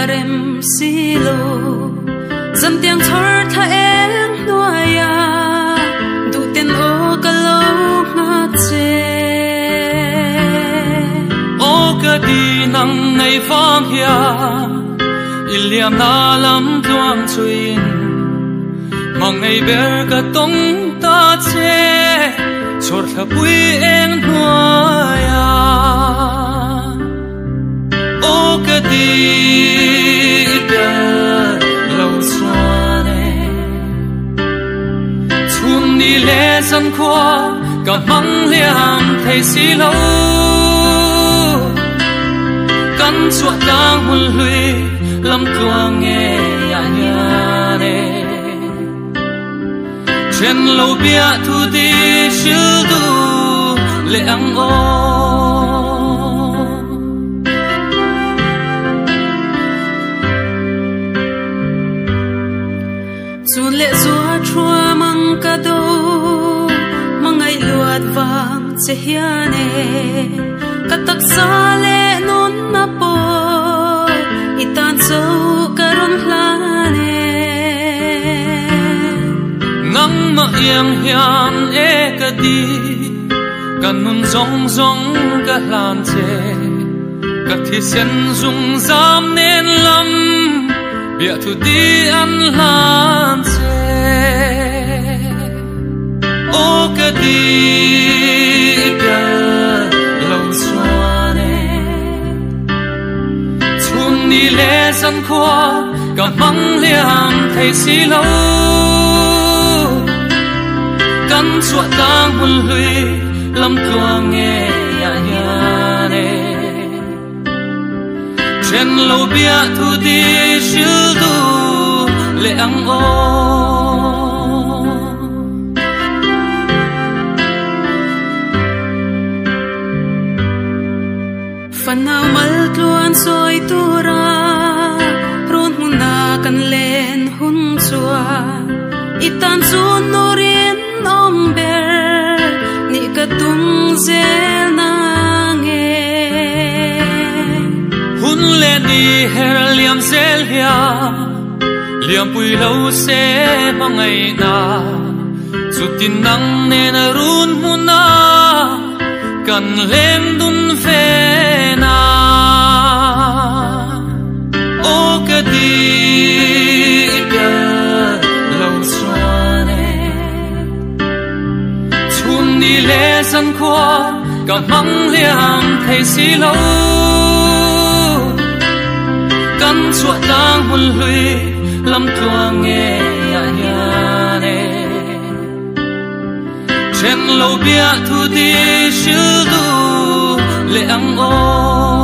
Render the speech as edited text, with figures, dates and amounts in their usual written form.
rem silo dân tiếng thở tha em noaya du tiền ô cả lâu ngát chê ô cả đi nắng ngày vang ya iliam na lam tuang chuin mang ngày ber cả tông ta chê chor tha bui em noaya ô cả đi đi lệ dân qua cả măng liang thấy xí lâu căn chuột đang huân lùi lâm tua nghe ya ya nè trên lâu bia thu đi siêu du lệ ăn ô dù lệ gió chua măng ca đô măng ngày luat vàng che hiane cả tắc xa lệ non na po itan sâu cả ron lane ngang ma yang hian e ka di kan nun zong zong ka lan che ka thi sen zung zam nen lam bia thu đi ăn lan che ô cái đi bia lâu xóa nè chun đi lệ dân qua cả măng liang thấy xí lâu căn chuột đang huân lùi lâm tua nghe ya ya nè trên lâu bia thu đi siêu du lệ ăn ô phần nào mal tuan soi tu ra run muna kan len hun chua itan sun norin omber ni ka tung zel na hun le ni her liam zel hia liam pui lâu se mangai na sutin nang ne na run muna kan lem dun fe na o ka di bia lâu xóa ne chun ni le san khoa cả măng liang thấy xí lâu căn chuột đang huân lùi lâm tua nghe ya ya nè trên lâu bia thu đi siêu du lệ ăn ô